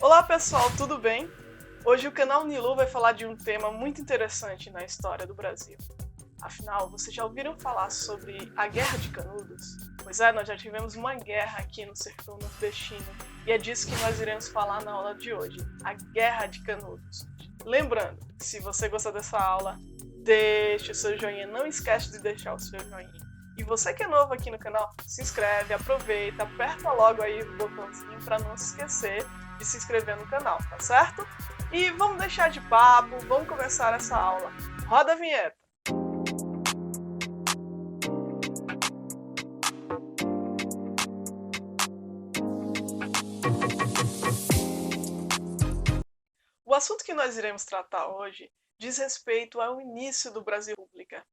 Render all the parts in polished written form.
Olá pessoal, tudo bem? Hoje o canal Nilu vai falar de um tema muito interessante na história do Brasil. Afinal, vocês já ouviram falar sobre a Guerra de Canudos? Pois é, nós já tivemos uma guerra aqui no sertão nordestino e é disso que nós iremos falar na aula de hoje, a Guerra de Canudos. Lembrando, se você gostou dessa aula, deixe o seu joinha, não esquece de deixar o seu joinha. E você que é novo aqui no canal, se inscreve, aproveita, aperta logo aí o botãozinho para não se esquecer de se inscrever no canal, tá certo? E vamos deixar de papo, vamos começar essa aula. Roda a vinheta! O assunto que nós iremos tratar hoje diz respeito ao início do Brasil República.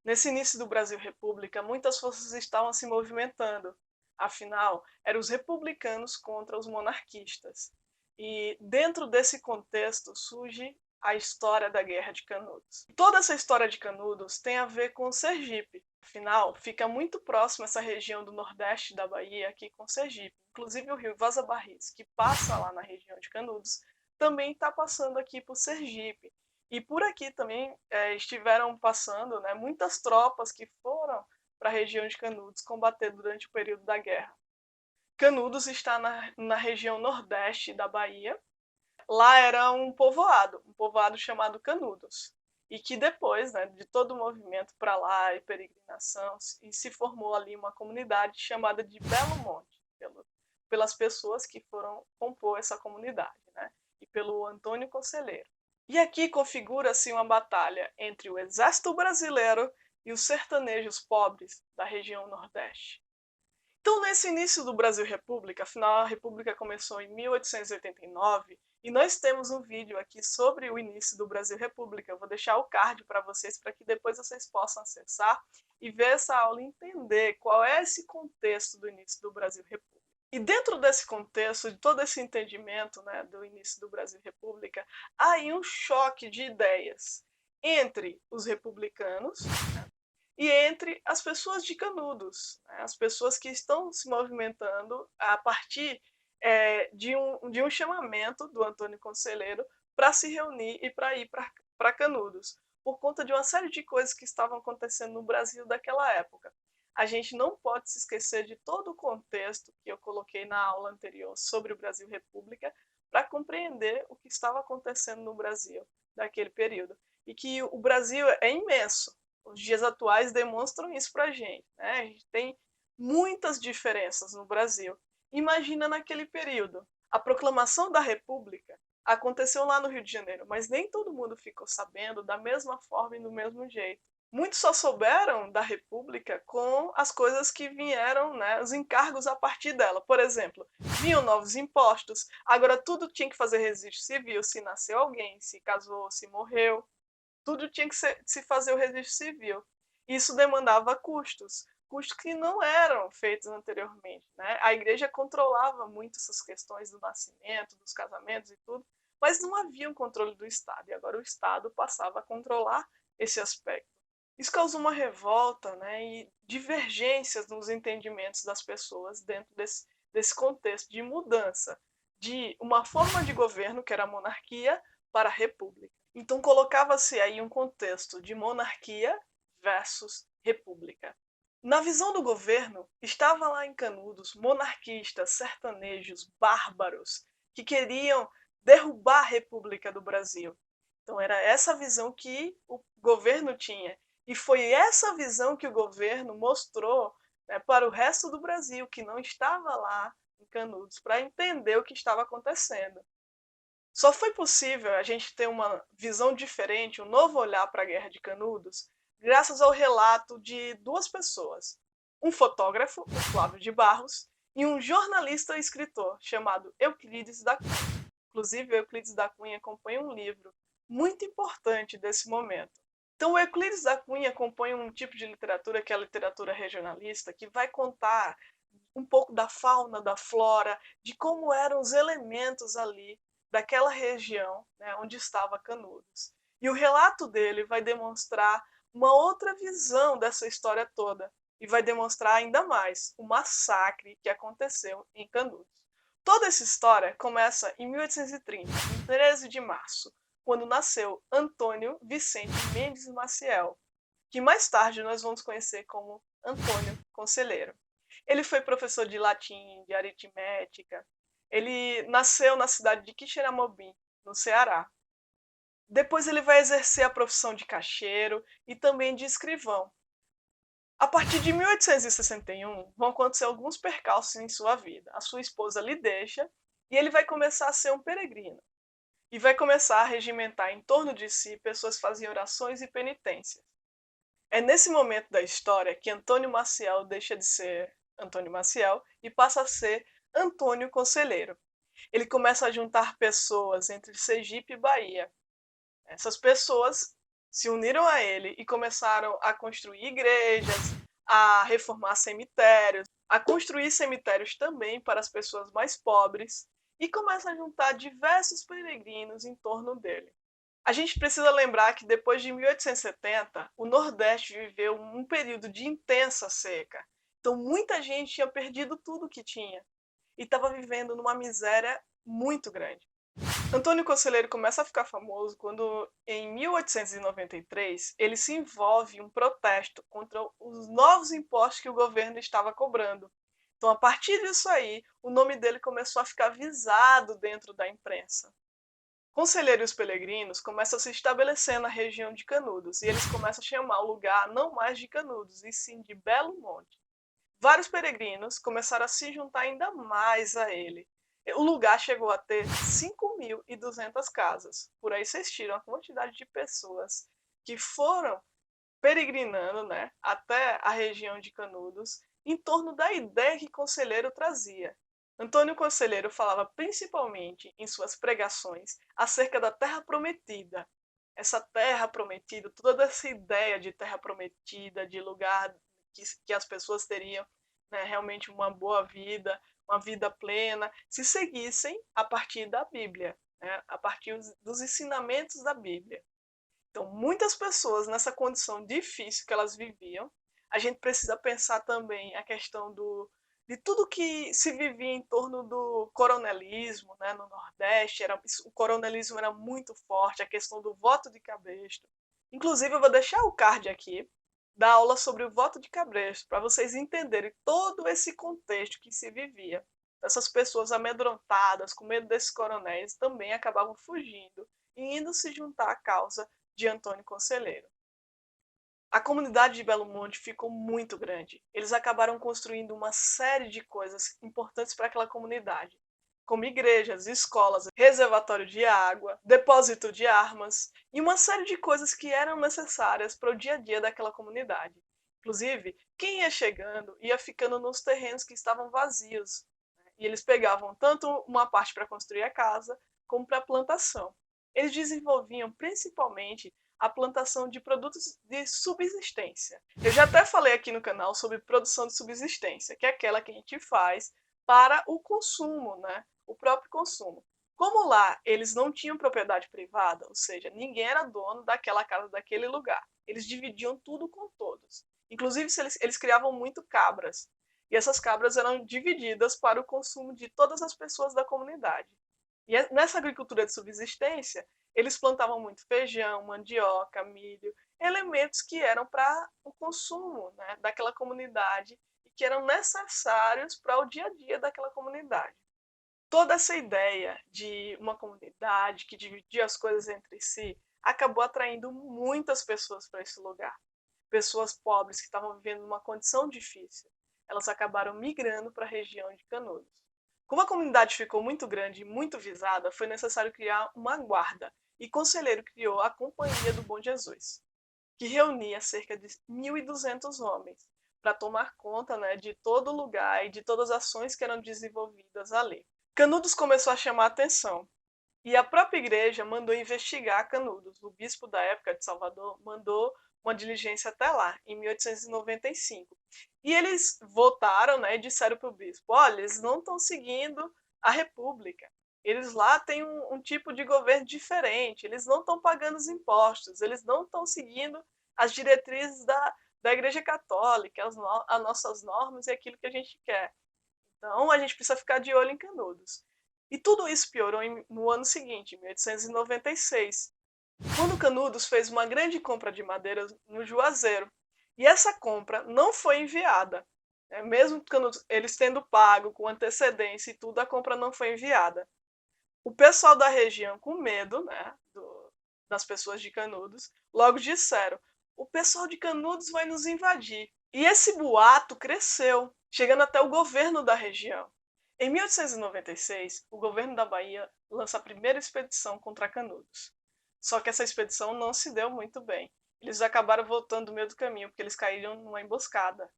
Nesse início do Brasil República, muitas forças estavam se movimentando. Afinal, eram os republicanos contra os monarquistas. E dentro desse contexto surge a história da Guerra de Canudos. Toda essa história de Canudos tem a ver com Sergipe. Afinal, fica muito próximo essa região do nordeste da Bahia aqui com Sergipe. Inclusive o rio Vaza Barris, que passa lá na região de Canudos, também está passando aqui por Sergipe. E por aqui também estiveram passando muitas tropas que foram para a região de Canudos combater durante o período da guerra. Canudos está na região nordeste da Bahia. Lá era um povoado chamado Canudos. E que depois de todo o movimento para lá e peregrinação, se formou ali uma comunidade chamada de Belo Monte, pelas pessoas que foram compor essa comunidade, e pelo Antônio Conselheiro. E aqui configura-se uma batalha entre o exército brasileiro e os sertanejos pobres da região Nordeste. Então, nesse início do Brasil República, afinal a República começou em 1889, e nós temos um vídeo aqui sobre o início do Brasil República. Eu vou deixar o card para vocês, para que depois vocês possam acessar e ver essa aula e entender qual é esse contexto do início do Brasil República. E dentro desse contexto, de todo esse entendimento do início do Brasil República, há aí um choque de ideias entre os republicanos e entre as pessoas de Canudos, as pessoas que estão se movimentando a partir de um chamamento do Antônio Conselheiro para se reunir e para ir para Canudos, por conta de uma série de coisas que estavam acontecendo no Brasil daquela época. A gente não pode se esquecer de todo o contexto que eu coloquei na aula anterior sobre o Brasil República para compreender o que estava acontecendo no Brasil naquele período. E que o Brasil é imenso. Os dias atuais demonstram isso para a gente. A gente tem muitas diferenças no Brasil. Imagina naquele período. A proclamação da República aconteceu lá no Rio de Janeiro, mas nem todo mundo ficou sabendo da mesma forma e do mesmo jeito. Muitos só souberam da República com as coisas que vieram, os encargos a partir dela. Por exemplo, vinham novos impostos, agora tudo tinha que fazer registro civil, se nasceu alguém, se casou, se morreu, tudo tinha que se fazer o registro civil. Isso demandava custos que não eram feitos anteriormente. A igreja controlava muito essas questões do nascimento, dos casamentos e tudo, mas não havia um controle do Estado, e agora o Estado passava a controlar esse aspecto. Isso causou uma revolta e divergências nos entendimentos das pessoas dentro desse contexto de mudança de uma forma de governo, que era a monarquia, para a república. Então colocava-se aí um contexto de monarquia versus república. Na visão do governo, estava lá em Canudos monarquistas, sertanejos, bárbaros, que queriam derrubar a República do Brasil. Então era essa visão que o governo tinha. E foi essa visão que o governo mostrou para o resto do Brasil, que não estava lá em Canudos, para entender o que estava acontecendo. Só foi possível a gente ter uma visão diferente, um novo olhar para a Guerra de Canudos, graças ao relato de duas pessoas. Um fotógrafo, o Flávio de Barros, e um jornalista e escritor chamado Euclides da Cunha. Inclusive, Euclides da Cunha compõe um livro muito importante desse momento. Então, o Euclides da Cunha compõe um tipo de literatura que é a literatura regionalista, que vai contar um pouco da fauna, da flora, de como eram os elementos ali daquela região onde estava Canudos. E o relato dele vai demonstrar uma outra visão dessa história toda, e vai demonstrar ainda mais o massacre que aconteceu em Canudos. Toda essa história começa em 1830, em 13 de março, quando nasceu Antônio Vicente Mendes Maciel, que mais tarde nós vamos conhecer como Antônio Conselheiro. Ele foi professor de latim, de aritmética. Ele nasceu na cidade de Quixeramobim, no Ceará. Depois ele vai exercer a profissão de caixeiro e também de escrivão. A partir de 1861, vão acontecer alguns percalços em sua vida. A sua esposa lhe deixa e ele vai começar a ser um peregrino. E vai começar a regimentar em torno de si pessoas que faziam orações e penitências. É nesse momento da história que Antônio Maciel deixa de ser Antônio Maciel e passa a ser Antônio Conselheiro. Ele começa a juntar pessoas entre Sergipe e Bahia. Essas pessoas se uniram a ele e começaram a construir igrejas, a reformar cemitérios, a construir cemitérios também para as pessoas mais pobres e começa a juntar diversos peregrinos em torno dele. A gente precisa lembrar que depois de 1870, o Nordeste viveu um período de intensa seca. Então muita gente tinha perdido tudo que tinha e estava vivendo numa miséria muito grande. Antônio Conselheiro começa a ficar famoso quando, em 1893, ele se envolve em um protesto contra os novos impostos que o governo estava cobrando. Então, a partir disso aí, o nome dele começou a ficar visado dentro da imprensa. Conselheiro e os peregrinos começam a se estabelecer na região de Canudos, e eles começam a chamar o lugar não mais de Canudos, e sim de Belo Monte. Vários peregrinos começaram a se juntar ainda mais a ele. O lugar chegou a ter 5.200 casas. Por aí vocês tiram a quantidade de pessoas que foram peregrinando, né, até a região de Canudos, em torno da ideia que Conselheiro trazia. Antônio Conselheiro falava principalmente em suas pregações acerca da Terra Prometida. Essa Terra Prometida, toda essa ideia de Terra Prometida, de lugar que as pessoas teriam, né, realmente uma boa vida, uma vida plena, se seguissem a partir da Bíblia, né, a partir dos ensinamentos da Bíblia. Então, muitas pessoas nessa condição difícil que elas viviam, a gente precisa pensar também a questão de tudo que se vivia em torno do coronelismo, né, no Nordeste. O coronelismo era muito forte, a questão do voto de cabresto. Inclusive, eu vou deixar o card aqui da aula sobre o voto de cabresto, para vocês entenderem todo esse contexto que se vivia. Essas pessoas amedrontadas, com medo desses coronéis, também acabavam fugindo e indo se juntar à causa de Antônio Conselheiro. A comunidade de Belo Monte ficou muito grande. Eles acabaram construindo uma série de coisas importantes para aquela comunidade, como igrejas, escolas, reservatório de água, depósito de armas e uma série de coisas que eram necessárias para o dia a dia daquela comunidade. Inclusive, quem ia chegando ia ficando nos terrenos que estavam vazios, né? E eles pegavam tanto uma parte para construir a casa, como para a plantação. Eles desenvolviam principalmente a plantação de produtos de subsistência. Eu já até falei aqui no canal sobre produção de subsistência, que é aquela que a gente faz para o consumo, né? O próprio consumo. Como lá eles não tinham propriedade privada, ou seja, ninguém era dono daquela casa, daquele lugar. Eles dividiam tudo com todos. Inclusive, eles criavam muito cabras. E essas cabras eram divididas para o consumo de todas as pessoas da comunidade. E nessa agricultura de subsistência, eles plantavam muito feijão, mandioca, milho, elementos que eram para o consumo, né, daquela comunidade e que eram necessários para o dia a dia daquela comunidade. Toda essa ideia de uma comunidade que dividia as coisas entre si acabou atraindo muitas pessoas para esse lugar. Pessoas pobres que estavam vivendo uma condição difícil. Elas acabaram migrando para a região de Canudos. Como a comunidade ficou muito grande e muito visada, foi necessário criar uma guarda, e Conselheiro criou a Companhia do Bom Jesus, que reunia cerca de 1.200 homens para tomar conta, né, de todo o lugar e de todas as ações que eram desenvolvidas ali. Canudos começou a chamar a atenção, e a própria igreja mandou investigar Canudos. O bispo da época de Salvador mandou uma diligência até lá, em 1895. E eles votaram, né, e disseram para o bispo: olha, eles não estão seguindo a república. Eles lá têm um tipo de governo diferente, eles não estão pagando os impostos, eles não estão seguindo as diretrizes da Igreja Católica, as nossas normas e aquilo que a gente quer. Então a gente precisa ficar de olho em Canudos. E tudo isso piorou no ano seguinte, em 1896, quando Canudos fez uma grande compra de madeiras no Juazeiro. E essa compra não foi enviada. Mesmo Canudos, eles tendo pago com antecedência e tudo, a compra não foi enviada. O pessoal da região, com medo, né, das pessoas de Canudos, logo disseram: o pessoal de Canudos vai nos invadir. E esse boato cresceu, chegando até o governo da região. Em 1896, o governo da Bahia lança a primeira expedição contra Canudos. Só que essa expedição não se deu muito bem. Eles acabaram voltando no meio do caminho, porque eles caíram numa emboscada.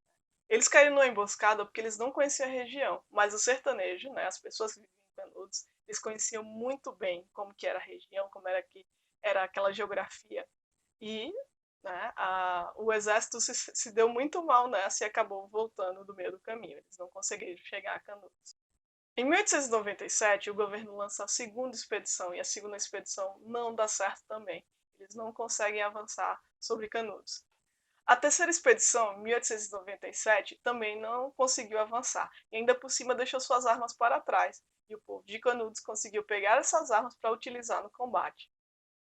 Eles caíram numa emboscada porque eles não conheciam a região, mas o sertanejo, né, as pessoas que viviam em Canudos, eles conheciam muito bem como que era a região, como era aquela geografia. E, né, o exército se deu muito mal nessa e acabou voltando do meio do caminho. Eles não conseguiram chegar a Canudos. Em 1897, o governo lança a segunda expedição, e a segunda expedição não dá certo também. Eles não conseguem avançar sobre Canudos. A terceira expedição, em 1897, também não conseguiu avançar, e ainda por cima deixou suas armas para trás, e o povo de Canudos conseguiu pegar essas armas para utilizar no combate.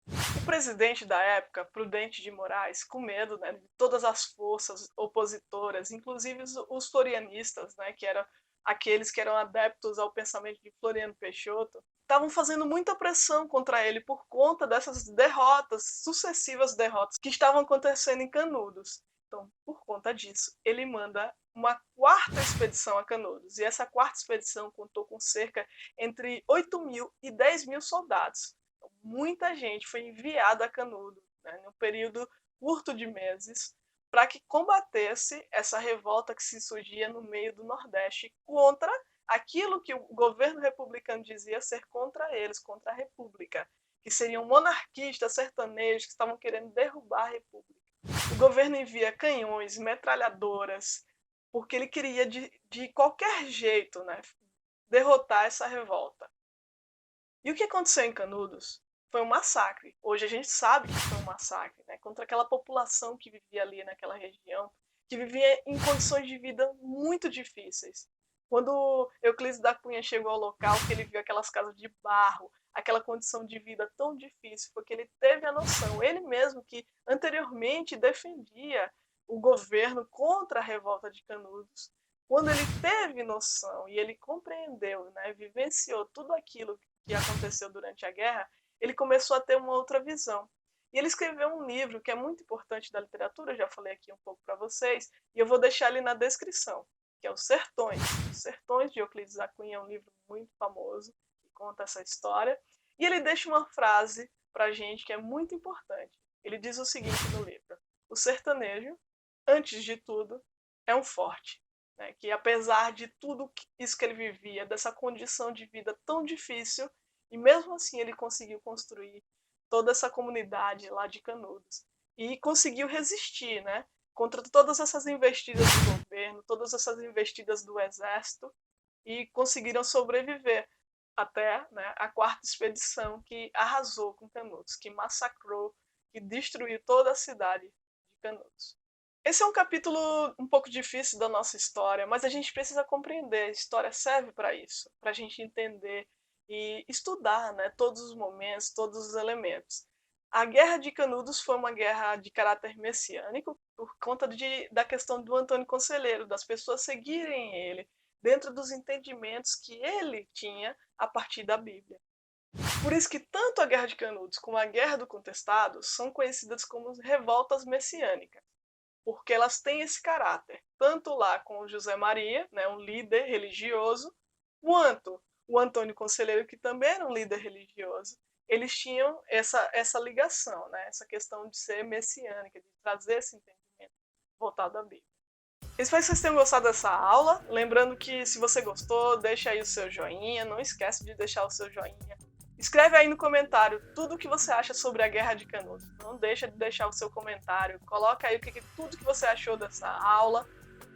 O presidente da época, Prudente de Moraes, com medo, né, de todas as forças opositoras, inclusive os florianistas, né, que eram aqueles que eram adeptos ao pensamento de Floriano Peixoto, estavam fazendo muita pressão contra ele por conta dessas derrotas, sucessivas derrotas que estavam acontecendo em Canudos. Então, por conta disso, ele manda uma quarta expedição a Canudos, e essa quarta expedição contou com cerca entre 8.000 e 10.000 soldados. Então, muita gente foi enviada a Canudos, né, num período curto de meses, para que combatesse essa revolta que se surgia no meio do Nordeste contra aquilo que o governo republicano dizia ser contra eles, contra a República, que seriam monarquistas sertanejos que estavam querendo derrubar a República. O governo envia canhões, metralhadoras, porque ele queria de qualquer jeito, né, derrotar essa revolta. E o que aconteceu em Canudos foi um massacre. Hoje a gente sabe que foi um massacre, né, contra aquela população que vivia ali naquela região, que vivia em condições de vida muito difíceis. Quando Euclides da Cunha chegou ao local, que ele viu aquelas casas de barro, aquela condição de vida tão difícil, porque ele teve a noção, ele mesmo que anteriormente defendia o governo contra a revolta de Canudos, quando ele teve noção e ele compreendeu, né, vivenciou tudo aquilo que aconteceu durante a guerra, ele começou a ter uma outra visão. E ele escreveu um livro que é muito importante da literatura, eu já falei aqui um pouco para vocês, e eu vou deixar ali na descrição, que é Os Sertões. Os Sertões, de Euclides da Cunha, é um livro muito famoso, que conta essa história. E ele deixa uma frase para a gente que é muito importante. Ele diz o seguinte no livro: o sertanejo, antes de tudo, é um forte. Né? Que apesar de tudo isso que ele vivia, dessa condição de vida tão difícil, e mesmo assim ele conseguiu construir toda essa comunidade lá de Canudos. E conseguiu resistir, né? Contra todas essas investidas do governo, todas essas investidas do exército, e conseguiram sobreviver até, né, a quarta expedição, que arrasou com Canudos, que massacrou, que destruiu toda a cidade de Canudos. Esse é um capítulo um pouco difícil da nossa história, mas a gente precisa compreender. A história serve para isso, para a gente entender e estudar, né, todos os momentos, todos os elementos. A Guerra de Canudos foi uma guerra de caráter messiânico por conta da questão do Antônio Conselheiro, das pessoas seguirem ele, dentro dos entendimentos que ele tinha a partir da Bíblia. Por isso que tanto a Guerra de Canudos como a Guerra do Contestado são conhecidas como revoltas messiânicas, porque elas têm esse caráter, tanto lá com o José Maria, né, um líder religioso, quanto o Antônio Conselheiro, que também era um líder religioso. Eles tinham essa ligação, né, essa questão de ser messiânica, de trazer esse entendimento voltado à Bíblia. Espero que vocês tenham gostado dessa aula. Lembrando que, se você gostou, deixa aí o seu joinha. Não esquece de deixar o seu joinha. Escreve aí no comentário tudo o que você acha sobre a Guerra de Canudos. Não deixa de deixar o seu comentário. Coloca aí tudo que você achou dessa aula.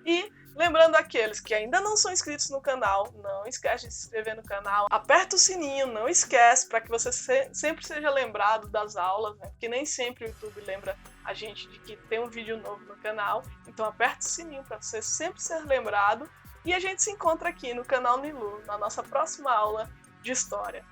E lembrando aqueles que ainda não são inscritos no canal, não esquece de se inscrever no canal. Aperta o sininho, não esquece, para que você sempre seja lembrado das aulas, né? Porque nem sempre o YouTube lembra a gente de que tem um vídeo novo no canal. Então aperta o sininho para você sempre ser lembrado. E a gente se encontra aqui no canal Nilu, na nossa próxima aula de História.